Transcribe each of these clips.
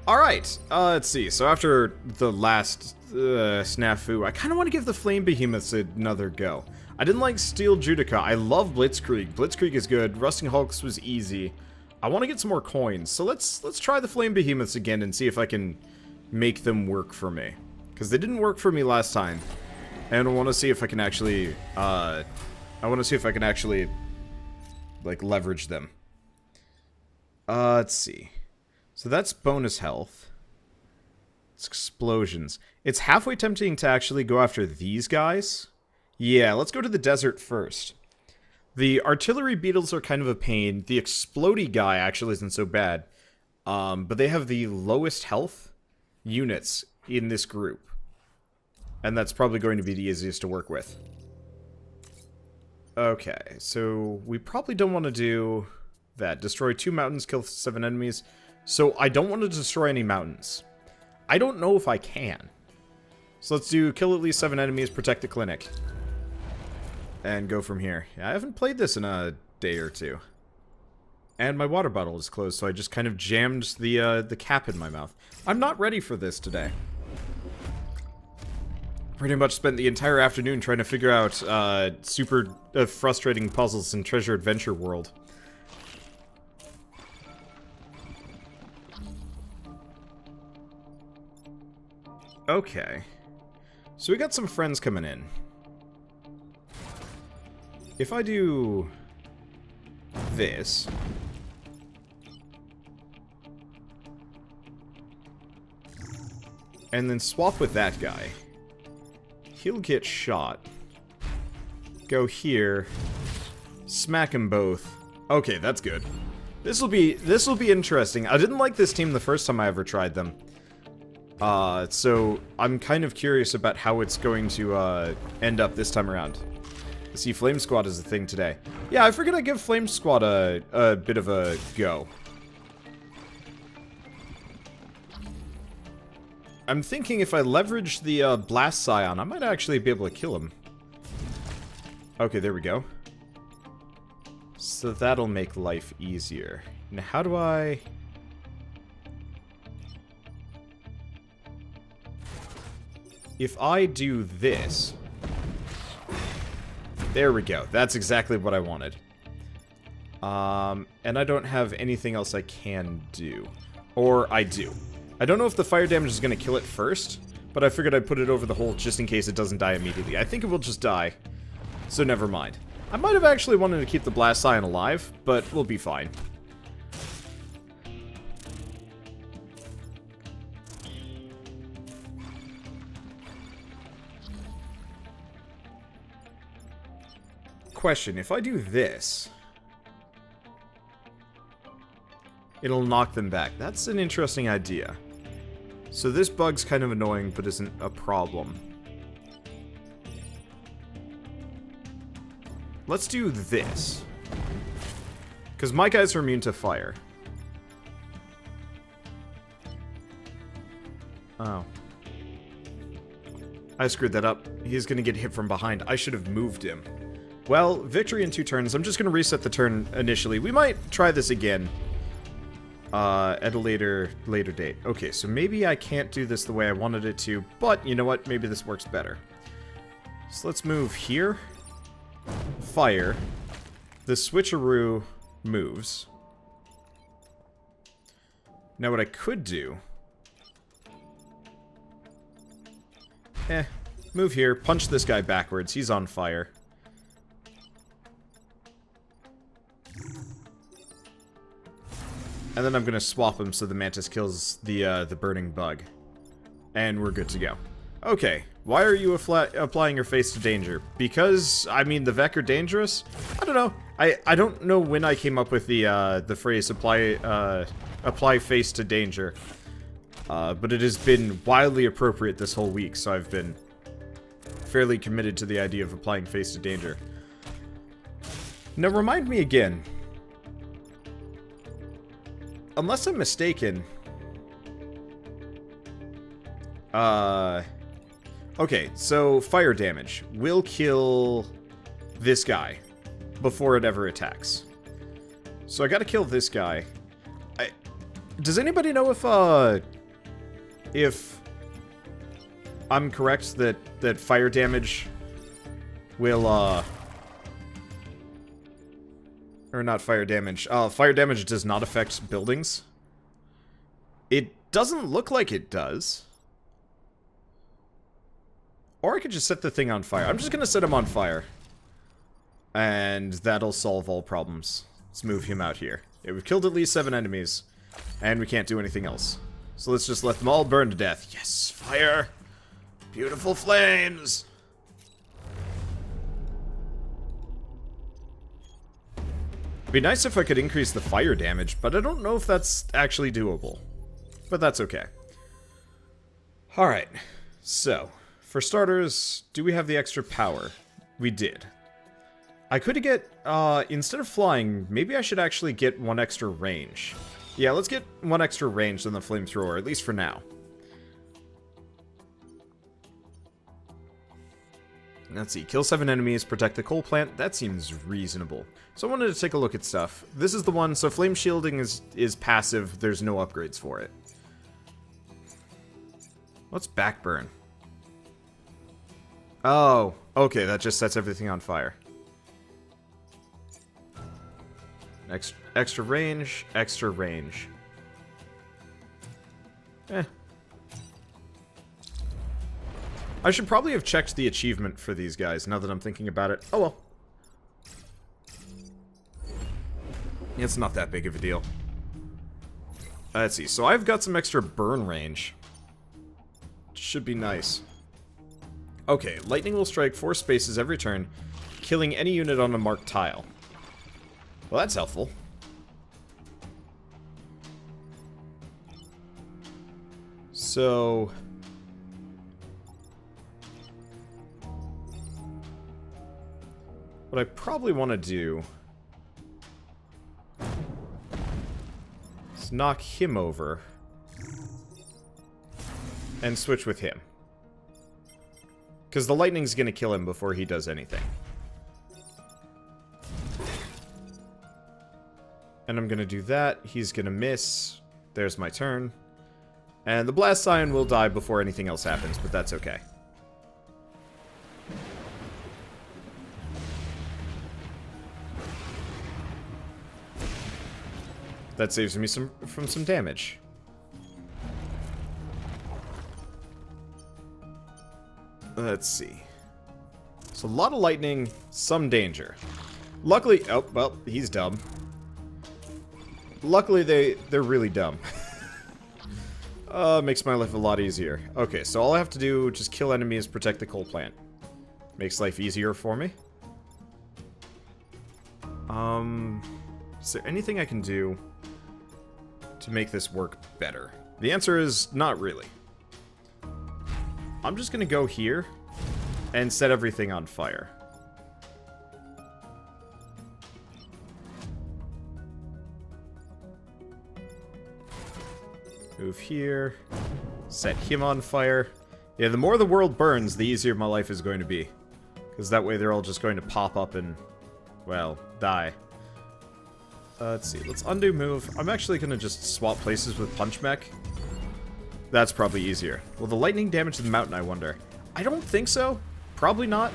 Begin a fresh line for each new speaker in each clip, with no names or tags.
Alright, let's see. So after the last snafu, I kind of want to give the Flame Behemoths another go. I didn't like Steel Judica. I love Blitzkrieg. Blitzkrieg is good. Rusting Hulks was easy. I want to get some more coins. So let's try the Flame Behemoths again and see if I can make them work for me. Because they didn't work for me last time. And I want to see if I can actually, like, leverage them. Let's see. So that's bonus health. It's explosions. It's halfway tempting to actually go after these guys. Yeah, let's go to the desert first. The artillery beetles are kind of a pain. The explodey guy actually isn't so bad. But they have the lowest health units in this group. And that's probably going to be the easiest to work with. Okay, so we probably don't want to do that. Destroy 2 mountains, kill 7 enemies. So I don't want to destroy any mountains. I don't know if I can. So let's do kill at least 7 enemies, protect the clinic. And go from here. Yeah, I haven't played this in a day or two. And my water bottle is closed, so I just kind of jammed the cap in my mouth. I'm not ready for this today. Pretty much spent the entire afternoon trying to figure out super frustrating puzzles in Treasure Adventure World. Okay. So we got some friends coming in. If I do this, and then swap with that guy, he'll get shot. Go here, smack them both. Okay, that's good. This will be interesting. I didn't like this team the first time I ever tried them. So I'm kind of curious about how it's going to end up this time around. See, Flame Squad is the thing today. Yeah, I figured I'd give Flame Squad a bit of a go. I'm thinking if I leverage the Blast Scion, I might actually be able to kill him. Okay, there we go. So that'll make life easier. Now, how do I... If I do this... There we go. That's exactly what I wanted. And I don't have anything else I can do. Or I do. I don't know if the fire damage is going to kill it first, but I figured I'd put it over the hole just in case it doesn't die immediately. I think it will just die, so never mind. I might have actually wanted to keep the Blast Scion alive, but we'll be fine. Question, if I do this, it'll knock them back. That's an interesting idea. So this bug's kind of annoying, but isn't a problem. Let's do this. Because my guys are immune to fire. Oh. I screwed that up. He's gonna get hit from behind. I should have moved him. Well, victory in 2 turns. I'm just gonna reset the turn initially. We might try this again. At a later date. Okay, so maybe I can't do this the way I wanted it to, but you know what? Maybe this works better. So let's move here. Fire. The switcheroo moves. Now what I could do... move here, punch this guy backwards. He's on fire. And then I'm gonna swap him so the Mantis kills the burning bug. And we're good to go. Okay, why are you applying your face to danger? Because, I mean, the Vec are dangerous? I don't know. I don't know when I came up with the phrase apply face to danger. But it has been wildly appropriate this whole week, so I've been fairly committed to the idea of applying face to danger. Now, remind me again. Unless I'm mistaken... Okay, so fire damage will kill this guy before it ever attacks. So I gotta kill this guy. Does anybody know if if I'm correct that fire damage will, or not fire damage. Fire damage does not affect buildings. It doesn't look like it does. Or I could just set the thing on fire. I'm just gonna set him on fire. And that'll solve all problems. Let's move him out here. Yeah, we've killed at least 7 enemies. And we can't do anything else. So let's just let them all burn to death. Yes, fire! Beautiful flames! It'd be nice if I could increase the fire damage, but I don't know if that's actually doable. But that's okay. Alright, so, for starters, do we have the extra power? We did. I could get, instead of flying, maybe I should actually get 1 extra range. Yeah, let's get 1 extra range than the flamethrower, at least for now. Let's see, kill 7 enemies, protect the coal plant, that seems reasonable. So I wanted to take a look at stuff. This is the one, so flame shielding is passive, there's no upgrades for it. What's backburn? Oh, okay, that just sets everything on fire. Extra range, extra range. Eh. I should probably have checked the achievement for these guys, now that I'm thinking about it. Oh well. It's not that big of a deal. Let's see, so I've got some extra burn range. Should be nice. Okay, lightning will strike 4 spaces every turn, killing any unit on a marked tile. Well, that's helpful. So... what I probably want to do is knock him over and switch with him. Because the lightning's going to kill him before he does anything. And I'm going to do that. He's going to miss. There's my turn. And the blast scion will die before anything else happens, but that's okay. That saves me from some damage. Let's see. So a lot of lightning, some danger. Luckily, oh, well, he's dumb. Luckily, they're really dumb. Makes my life a lot easier. Okay, so all I have to do, just kill enemies, protect the coal plant. Makes life easier for me. Is there anything I can do to make this work better? The answer is not really. I'm just gonna go here and set everything on fire. Move here. Set him on fire. Yeah, the more the world burns, the easier my life is going to be. Because that way they're all just going to pop up and, well, die. Let's see. Let's undo move. I'm actually going to just swap places with punch mech. That's probably easier. Will the lightning damage the mountain, I wonder? I don't think so. Probably not.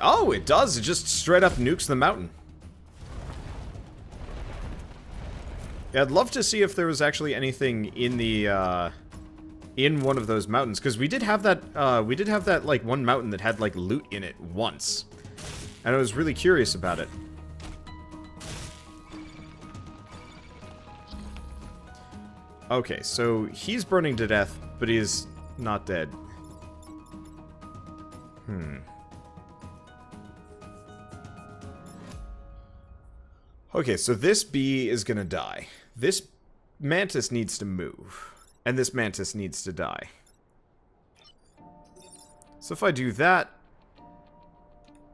Oh, it does. It just straight up nukes the mountain. Yeah, I'd love to see if there was actually anything in the, in one of those mountains, because we did have that, like, one mountain that had, like, loot in it once. And I was really curious about it. Okay, so he's burning to death, but he's not dead. Okay, so this bee is gonna die. This mantis needs to move. And this mantis needs to die. So if I do that,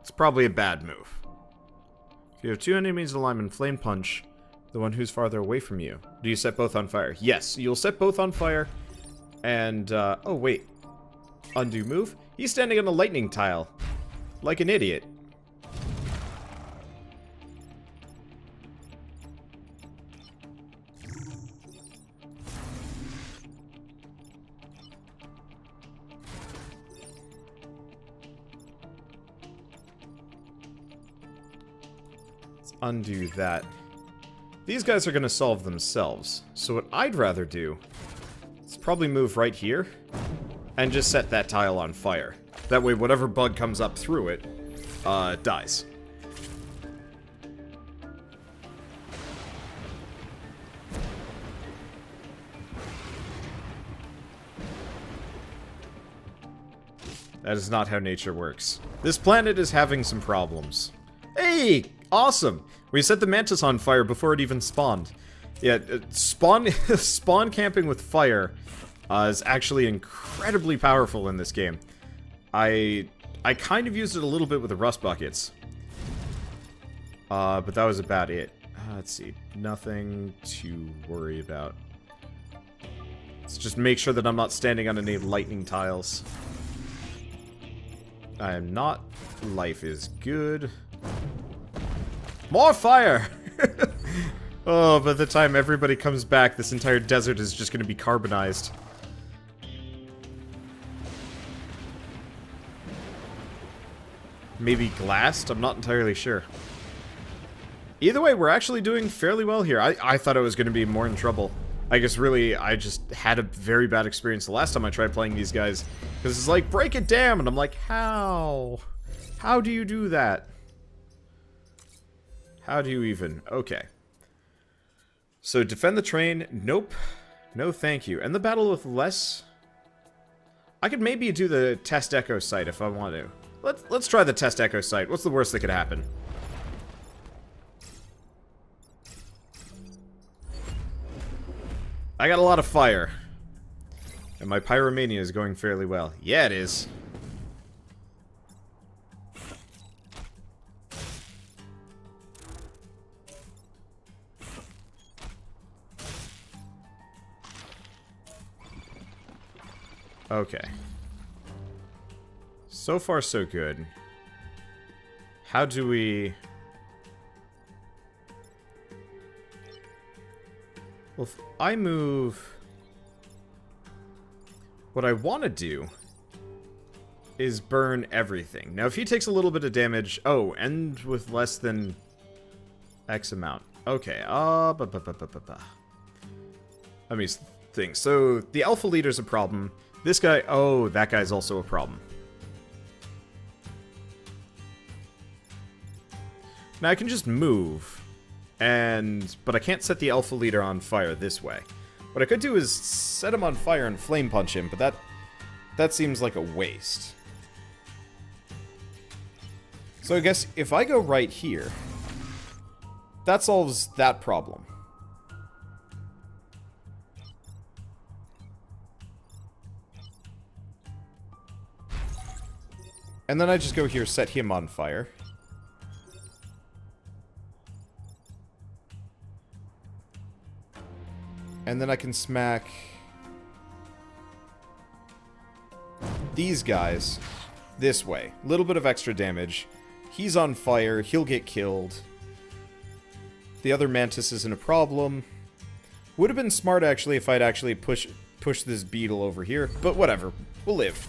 it's probably a bad move. If you have 2 enemies alignment, flame punch the one who's farther away from you. Do you set both on fire? Yes, you'll set both on fire. And, oh wait. Undo move? He's standing on a lightning tile. Like an idiot. undo that. These guys are going to solve themselves. So what I'd rather do is probably move right here and just set that tile on fire. That way whatever bug comes up through it, dies. That is not how nature works. This planet is having some problems. Hey! Awesome! We set the mantis on fire before it even spawned. Yeah, spawn camping with fire is actually incredibly powerful in this game. I kind of used it a little bit with the rust buckets. But that was about it. Let's see. Nothing to worry about. Let's just make sure that I'm not standing on any lightning tiles. I am not. Life is good. More fire! Oh, by the time everybody comes back, this entire desert is just going to be carbonized. Maybe glassed? I'm not entirely sure. Either way, we're actually doing fairly well here. I thought I was going to be more in trouble. I guess really, I just had a very bad experience the last time I tried playing these guys. Because it's like, break it down! And I'm like, how? How do you do that? How do you even? Okay. So, defend the train. Nope. No thank you. And the battle with less... I could maybe do the test echo site if I want to. Let's try the test echo site. What's the worst that could happen? I got a lot of fire. And my pyromania is going fairly well. Yeah, it is. Okay. So far, so good. How do we... Well, if I move... What I want to do is burn everything. Now, if he takes a little bit of damage... Oh, end with less than X amount. Okay, let me think. So, the Alpha Leader's a problem. This guy... Oh, that guy's also a problem. Now, I can just move... But I can't set the Alpha Leader on fire this way. What I could do is set him on fire and flame punch him, but that seems like a waste. So I guess if I go right here, that solves that problem. And then I just go here, set him on fire. And then I can smack these guys this way. A little bit of extra damage. He's on fire. He'll get killed. The other mantis isn't a problem. Would have been smart, actually, if I'd actually push this beetle over here. But whatever. We'll live.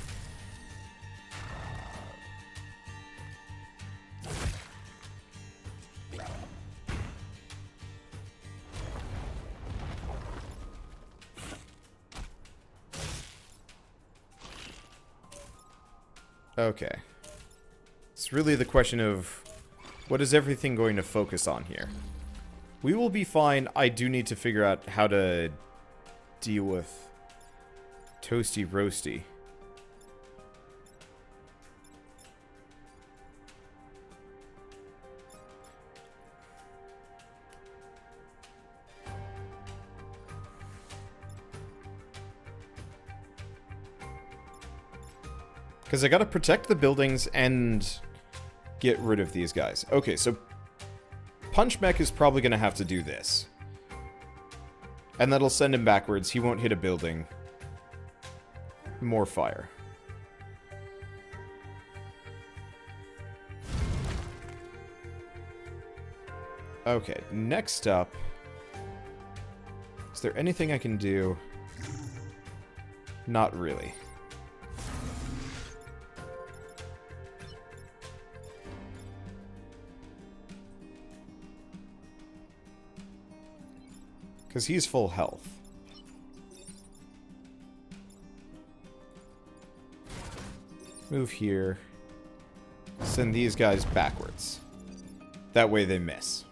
Okay. It's really the question of what is everything going to focus on here? We will be fine. I do need to figure out how to deal with Toasty Roasty. Because I gotta protect the buildings and get rid of these guys. Okay, so Punch Mech is probably gonna have to do this. And that'll send him backwards. He won't hit a building. More fire. Okay, next up... Is there anything I can do? Not really. Because he's full health. Move here. Send these guys backwards. That way they miss.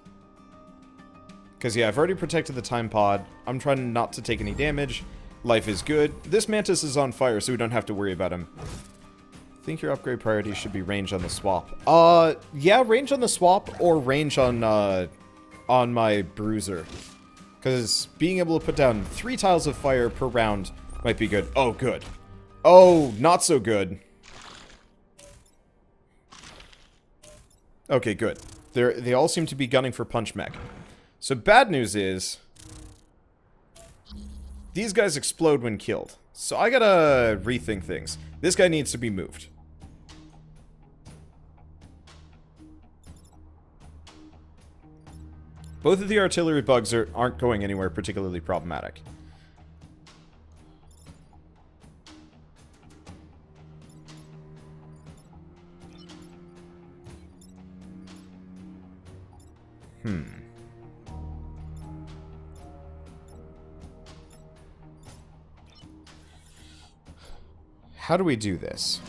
Because, yeah, I've already protected the time pod. I'm trying not to take any damage. Life is good. This mantis is on fire, so we don't have to worry about him. I think your upgrade priority should be range on the swap. Yeah, range on the swap or range on my bruiser. Because being able to put down 3 tiles of fire per round might be good. Oh, good. Oh, not so good. Okay, good. They all seem to be gunning for punch mech. So bad news is these guys explode when killed. So I gotta rethink things. This guy needs to be moved. Both of the artillery bugs aren't going anywhere particularly problematic. How do we do this?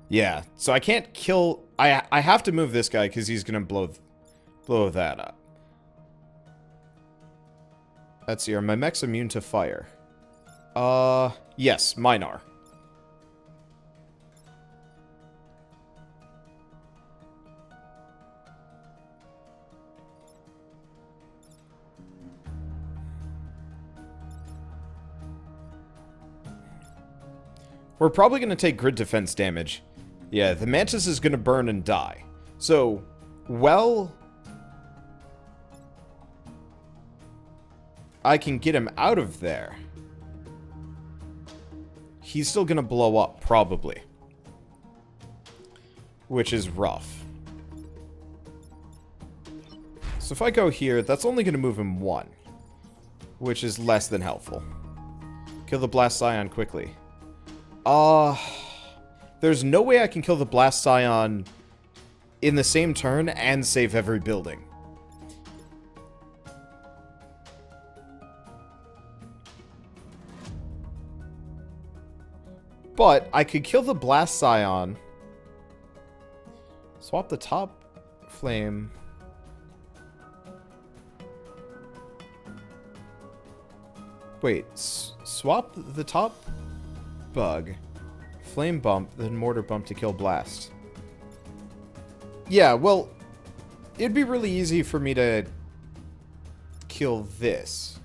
Yeah, so I can't kill... I have to move this guy because he's going to blow that up. Let's see, are my mechs immune to fire? Yes, mine are. We're probably going to take grid defense damage. Yeah, the mantis is going to burn and die. So, well, I can get him out of there. He's still going to blow up, probably. Which is rough. So if I go here, that's only going to move him 1. Which is less than helpful. Kill the Blast Scion quickly. There's no way I can kill the Blast Scion in the same turn and save every building. But I could kill the Blast Scion. Swap the top flame. Wait, swap the top bug, flame bump, then mortar bump to kill blast. Yeah, well, it'd be really easy for me to kill this.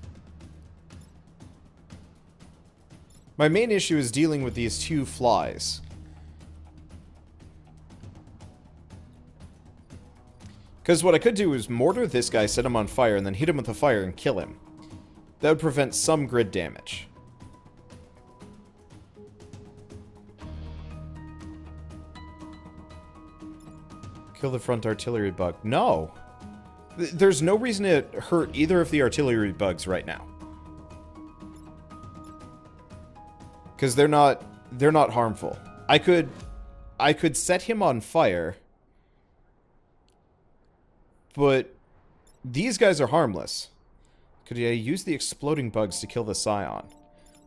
My main issue is dealing with these 2 flies. Because what I could do is mortar this guy, set him on fire, and then hit him with the fire and kill him. That would prevent some grid damage. Kill the front artillery bug. No! There's no reason to hurt either of the artillery bugs right now. Because they're not harmful. I could set him on fire. But these guys are harmless. Could I use the exploding bugs to kill the Scion?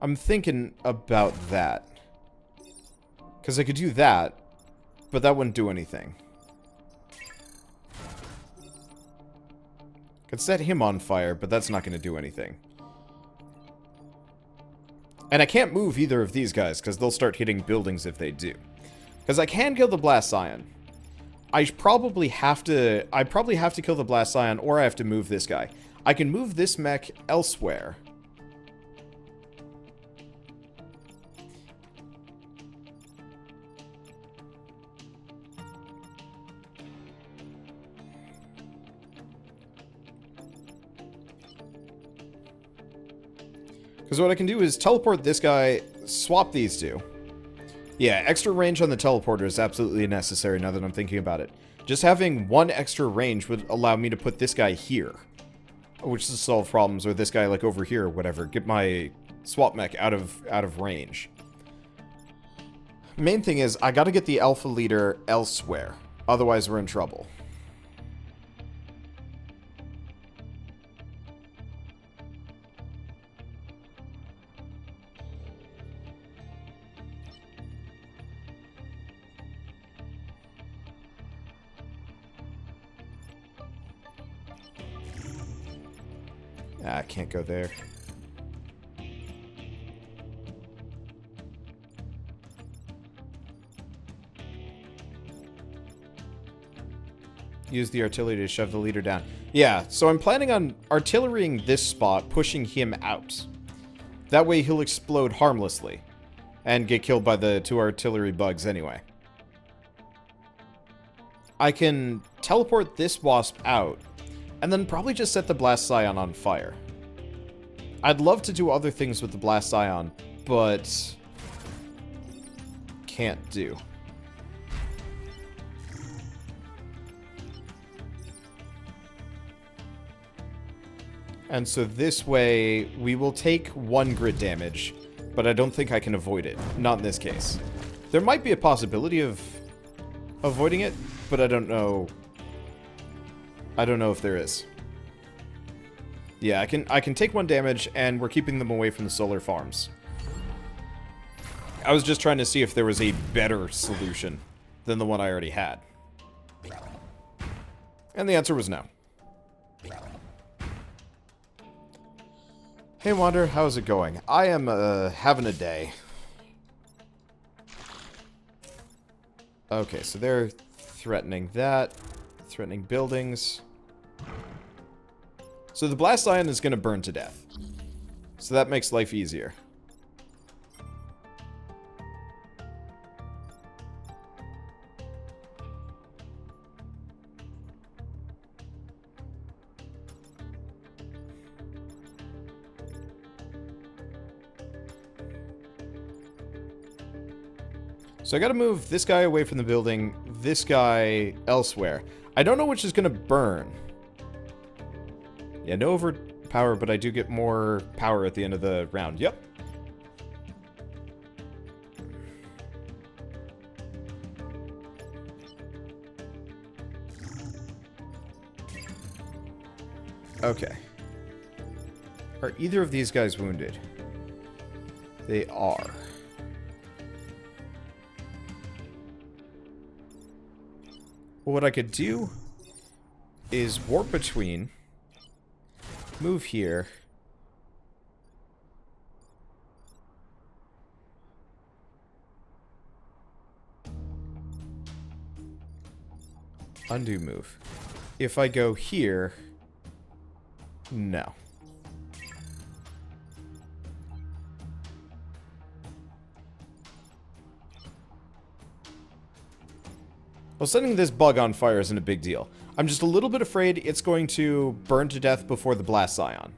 I'm thinking about that. Because I could do that, but that wouldn't do anything. Could set him on fire, but that's not going to do anything. And I can't move either of these guys, because they'll start hitting buildings if they do. Because I can kill the Blast Scion. I probably have to kill the Blast Scion, or I have to move this guy. I can move this mech elsewhere. Because what I can do is teleport this guy, swap these 2. Yeah, extra range on the teleporter is absolutely necessary now that I'm thinking about it. Just having 1 extra range would allow me to put this guy here. Which is to solve problems, or this guy like over here or whatever. Get my swap mech out of range. Main thing is, I gotta get the alpha leader elsewhere. Otherwise we're in trouble. Ah, I can't go there. Use the artillery to shove the leader down. Yeah, so I'm planning on artillerying this spot, pushing him out. That way he'll explode harmlessly. And get killed by the 2 artillery bugs anyway. I can teleport this wasp out, and then probably just set the blast scion on fire. I'd love to do other things with the blast scion, but can't do. And so this way, we will take 1 grit damage, but I don't think I can avoid it. Not in this case. There might be a possibility of avoiding it, but I don't know. I don't know if there is. Yeah, I can take 1 damage, and we're keeping them away from the solar farms. I was just trying to see if there was a better solution than the one I already had. And the answer was no. Hey Wander, how's it going? I am having a day. Okay, so they're threatening that. Threatening buildings. So the blast ion is going to burn to death. So that makes life easier. So I gotta move this guy away from the building, this guy elsewhere. I don't know which is gonna burn. Yeah, no overpower, but I do get more power at the end of the round. Yep. Okay. Are either of these guys wounded? They are. What I could do is warp between, move here, undo move. If I go here, no. Well, setting this bug on fire isn't a big deal. I'm just a little bit afraid it's going to burn to death before the blast scion.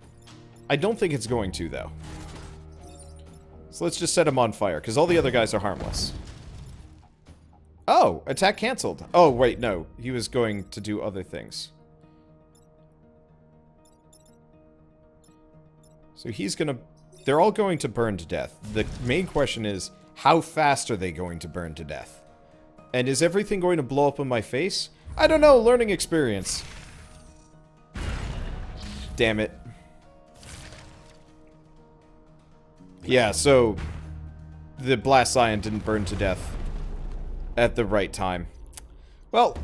I don't think it's going to, though. So let's just set him on fire, because all the other guys are harmless. Oh, attack canceled. Oh, wait, no. He was going to do other things. So he's gonna... They're all going to burn to death. The main question is, how fast are they going to burn to death? And is everything going to blow up in my face? I don't know, learning experience. Damn it. Yeah, so the blast scion didn't burn to death at the right time. Well,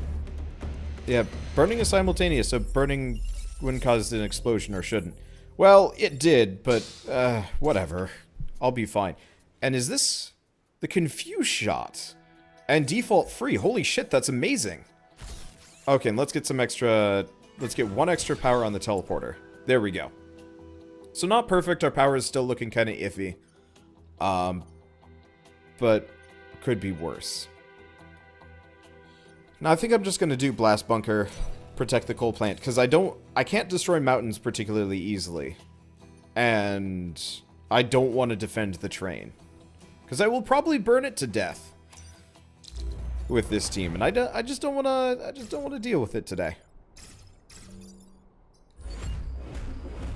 yeah, burning is simultaneous, so burning wouldn't cause an explosion or shouldn't. Well, it did, but whatever. I'll be fine. And is this the confuse shot? And default free. Holy shit, that's amazing. Okay, and let's get some extra... Let's get 1 extra power on the teleporter. There we go. So not perfect. Our power is still looking kind of iffy. But could be worse. Now, I think I'm just going to do Blast Bunker, protect the coal plant, because I can't destroy mountains particularly easily. And I don't want to defend the train. Because I will probably burn it to death with this team, and I just don't want to deal with it today.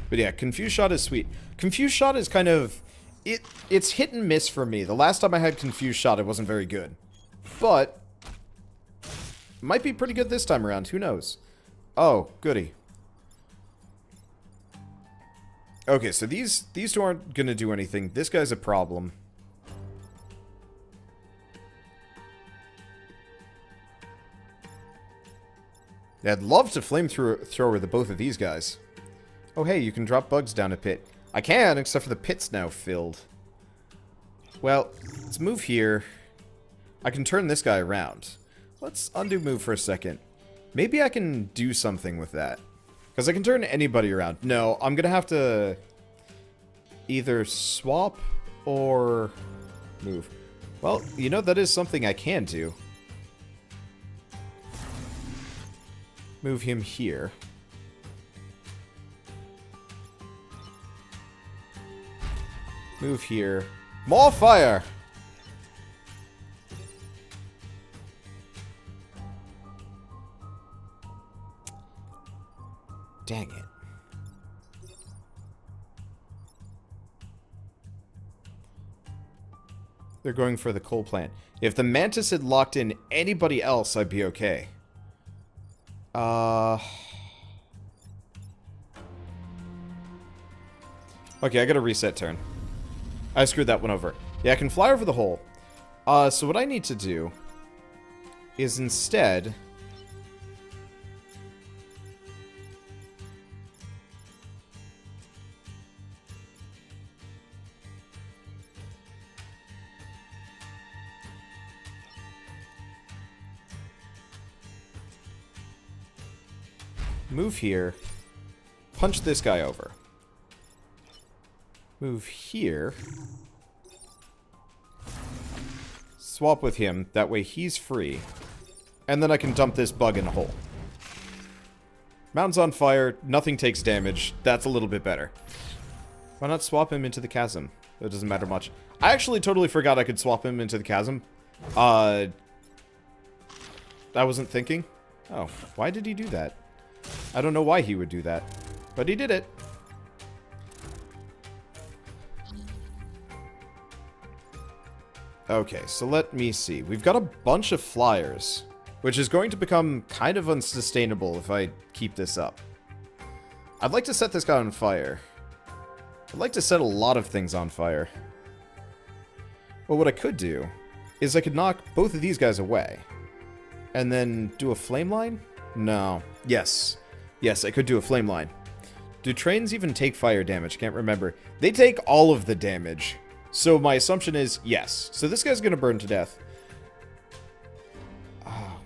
But yeah, Confuse Shot is sweet. Confuse Shot is kind of it's hit and miss for me. The last time I had Confuse Shot, it wasn't very good, but might be pretty good this time around. Who knows? Oh, goody. Okay, so these 2 aren't gonna do anything. This guy's a problem. I'd love to flamethrower the both of these guys. Oh, hey, you can drop bugs down a pit. I can, except for the pit's now filled. Well, let's move here. I can turn this guy around. Let's undo move for a second. Maybe I can do something with that. Because I can turn anybody around. No, I'm going to have to either swap or move. Well, you know, that is something I can do. Move him here. Move here. More fire! Dang it. They're going for the coal plant. If the mantis had locked in anybody else, I'd be okay. Okay, I gotta reset turn. I screwed that one over. Yeah, I can fly over the hole. So what I need to do is instead move here, punch this guy over. Move here. Swap with him, that way he's free. And then I can dump this bug in a hole. Mountain's on fire, nothing takes damage, that's a little bit better. Why not swap him into the chasm? It doesn't matter much. I actually totally forgot I could swap him into the chasm. I wasn't thinking. Oh, why did he do that? I don't know why he would do that, but he did it. Okay, so let me see. We've got a bunch of flyers, which is going to become kind of unsustainable if I keep this up. I'd like to set this guy on fire. I'd like to set a lot of things on fire. Well, what I could do is I could knock both of these guys away. And then do a flame line? No. Yes. Yes, I could do a flame line. Do trains even take fire damage? Can't remember. They take all of the damage. So my assumption is yes. So this guy's going to burn to death. Oh.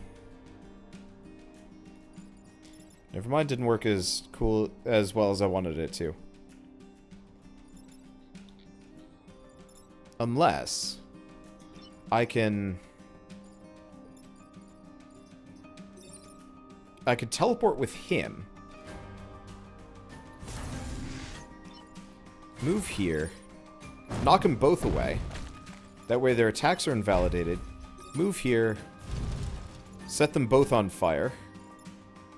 Never mind, didn't work as cool as well as I wanted it to. Unless I could teleport with him. Move here. Knock them both away. That way their attacks are invalidated. Move here. Set them both on fire.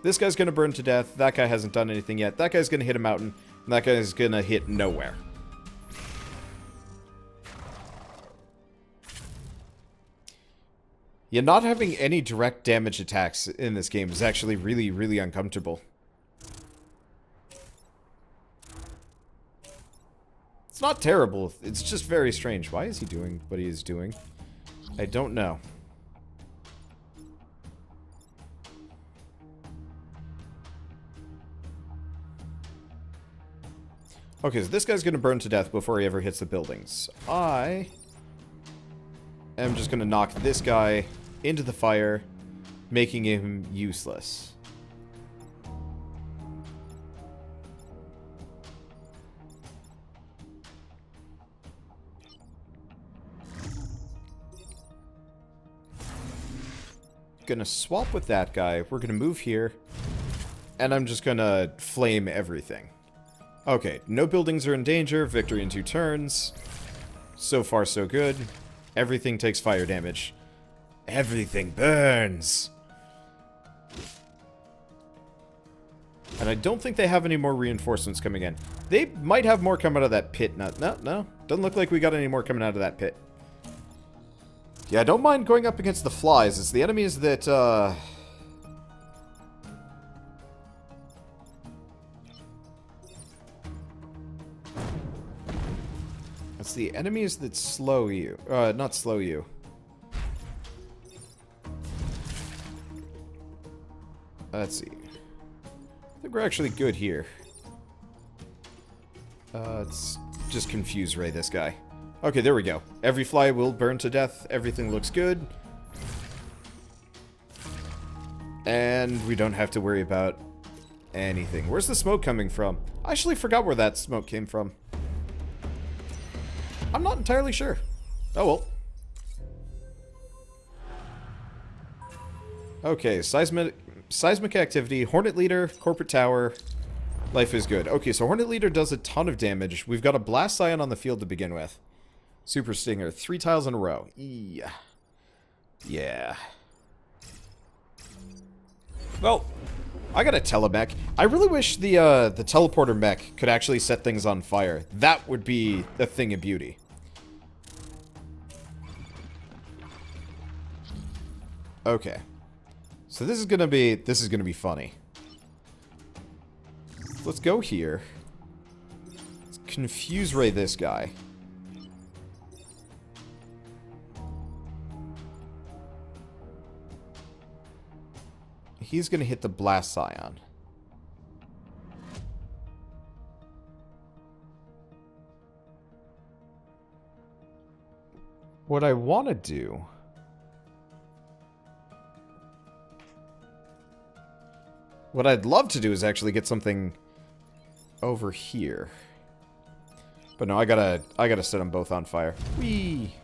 This guy's going to burn to death. That guy hasn't done anything yet. That guy's going to hit a mountain. And that guy's going to hit nowhere. Yeah, not having any direct damage attacks in this game is actually really, really uncomfortable. It's not terrible. It's just very strange. Why is he doing what he is doing? I don't know. Okay, so this guy's going to burn to death before he ever hits the buildings. I am just going to knock this guy into the fire, making him useless. Gonna swap with that guy. We're gonna move here. And I'm just gonna flame everything. Okay, no buildings are in danger. Victory in 2 turns. So far, so good. Everything takes fire damage. Everything burns! And I don't think they have any more reinforcements coming in. They might have more come out of that pit. No. Doesn't look like we got any more coming out of that pit. Yeah, I don't mind going up against the flies. It's the enemies that, It's the enemies that slow you. Not slow you. Let's see. I think we're actually good here. Let's just confuse ray this guy. Okay, there we go. Every fly will burn to death. Everything looks good. And we don't have to worry about anything. Where's the smoke coming from? I actually forgot where that smoke came from. I'm not entirely sure. Oh well. Okay, seismic activity, Hornet Leader, Corporate Tower, life is good. Okay, so Hornet Leader does a ton of damage. We've got a Blast Scion on the field to begin with. Super Stinger, 3 tiles in a row. Yeah. Yeah. Well, I got a telemech. I really wish the teleporter mech could actually set things on fire. That would be a thing of beauty. Okay. So this is gonna be funny. Let's go here. Let's confuse ray this guy. He's gonna hit the Blast Scion. What I want to do... What I'd love to do is actually get something over here. But no, I gotta set them both on fire. Whee!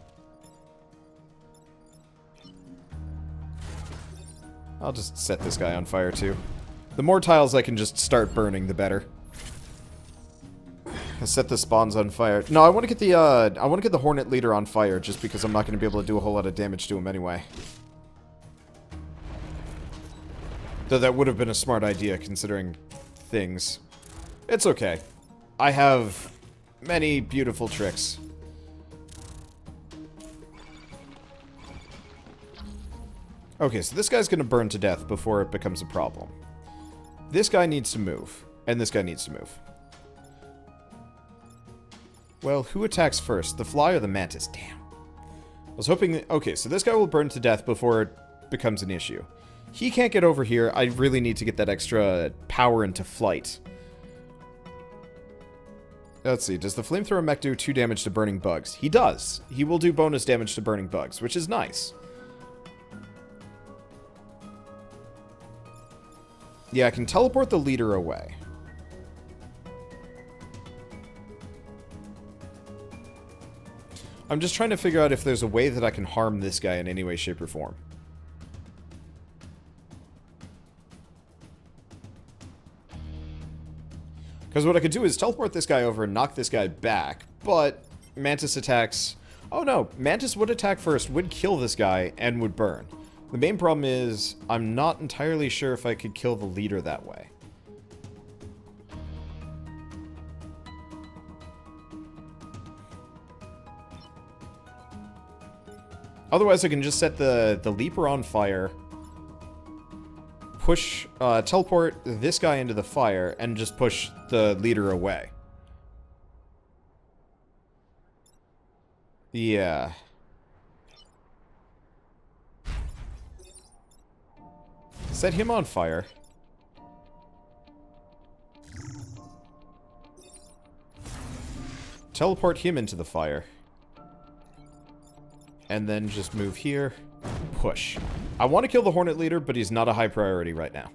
I'll just set this guy on fire too. The more tiles I can just start burning, the better. I set the spawns on fire. No, I want to get the Hornet Leader on fire just because I'm not going to be able to do a whole lot of damage to him anyway. Though that would have been a smart idea considering things. It's okay. I have many beautiful tricks. Okay, so this guy's going to burn to death before it becomes a problem. This guy needs to move. And this guy needs to move. Well, who attacks first? The fly or the mantis? Damn. I was hoping that... Okay, so this guy will burn to death before it becomes an issue. He can't get over here. I really need to get that extra power into flight. Let's see. Does the flamethrower mech do 2 damage to burning bugs? He does. He will do bonus damage to burning bugs, which is nice. Yeah, I can teleport the leader away. I'm just trying to figure out if there's a way that I can harm this guy in any way, shape, or form. Because what I could do is teleport this guy over and knock this guy back, but Mantis attacks... Oh no, Mantis would attack first, would kill this guy, and would burn. The main problem is, I'm not entirely sure if I could kill the leader that way. Otherwise, I can just set the leaper on fire, push, teleport this guy into the fire, and just push the leader away. Yeah. Set him on fire. Teleport him into the fire. And then just move here. Push. I want to kill the Hornet Leader, but he's not a high priority right now.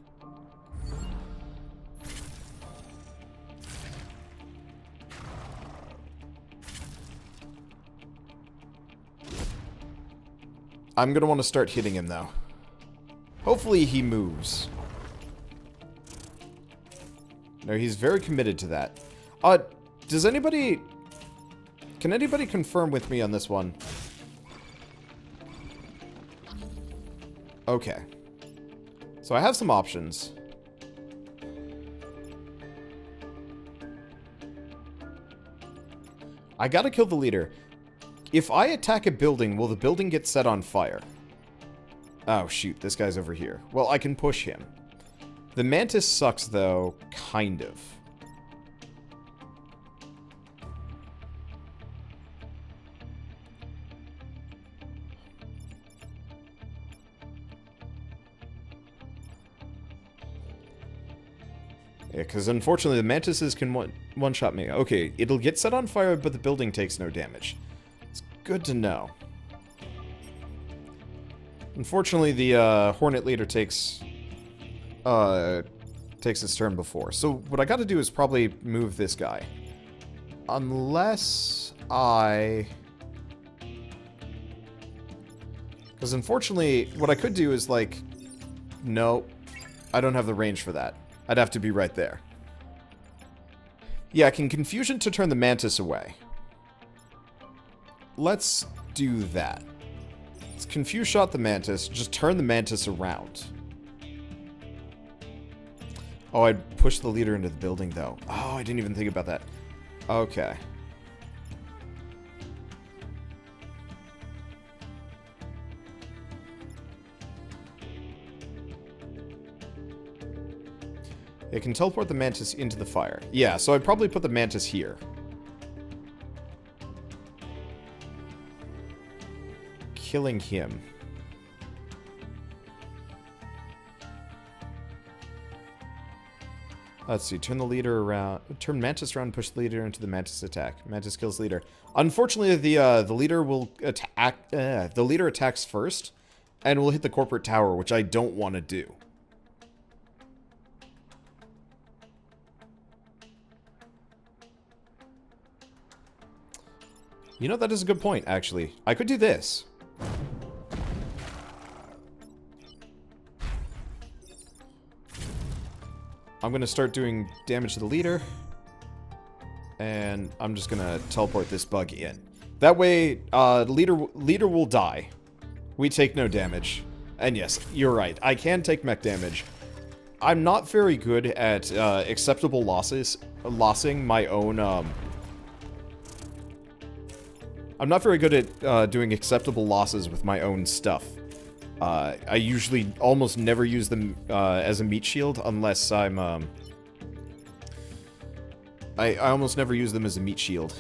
I'm going to want to start hitting him, though. Hopefully he moves. No, he's very committed to that. Does anybody... Can anybody confirm with me on this one? Okay. So I have some options. I gotta kill the leader. If I attack a building, will the building get set on fire? Oh, shoot. This guy's over here. Well, I can push him. The Mantis sucks, though. Kind of. Yeah, because unfortunately the mantises can one-shot me. Okay, it'll get set on fire, but the building takes no damage. It's good to know. Unfortunately, the Hornet Leader takes its turn before. So what I gotta do is probably move this guy. Unless I... Because unfortunately, what I could do is like... No, I don't have the range for that. I'd have to be right there. Yeah, I can Confusion to turn the Mantis away. Let's do that. Let's Confuse Shot the Mantis, just turn the Mantis around. Oh, I'd push the leader into the building, though. Oh, I didn't even think about that. Okay. It can teleport the Mantis into the fire. Yeah, so I'd probably put the Mantis here. Killing him. Let's see, turn the leader around, turn Mantis around, push the leader into the Mantis attack. Mantis kills leader. Unfortunately, the leader will attack, the leader attacks first, and will hit the corporate tower, which I don't want to do. You know, that is a good point, actually. I could do this. I'm going to start doing damage to the leader. And I'm just going to teleport this bug in. That way, leader will die. We take no damage. And yes, you're right. I can take mech damage. I'm not very good at acceptable lossing my own... I'm not very good at doing acceptable losses with my own stuff. I usually almost never use them as a meat shield unless I'm... I almost never use them as a meat shield.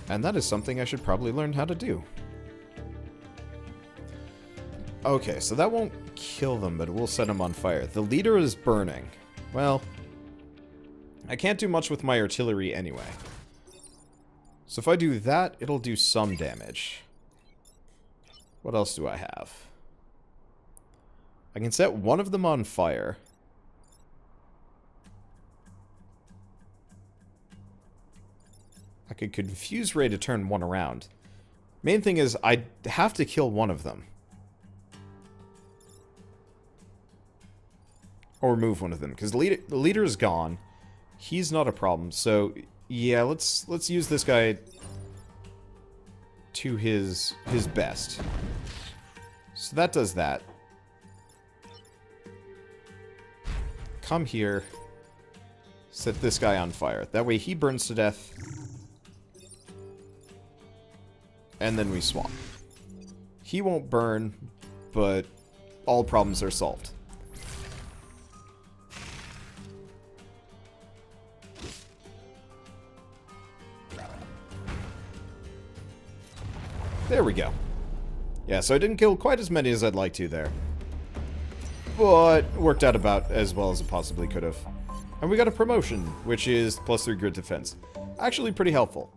And that is something I should probably learn how to do. Okay, so that won't kill them, but it will set them on fire. The leader is burning. Well, I can't do much with my artillery anyway. So if I do that, it'll do some damage. What else do I have? I can set one of them on fire. I could confuse Ray to turn one around. Main thing is, I have to kill one of them. Or remove one of them, because the leader is gone. He's not a problem, so... Yeah, let's use this guy to his best. So that does that. Come here. Set this guy on fire. That way he burns to death. And then we swap. He won't burn, but all problems are solved. There we go. Yeah, so I didn't kill quite as many as I'd like to there. But worked out about as well as it possibly could have. And we got a promotion, which is +3 grid defense. Actually pretty helpful.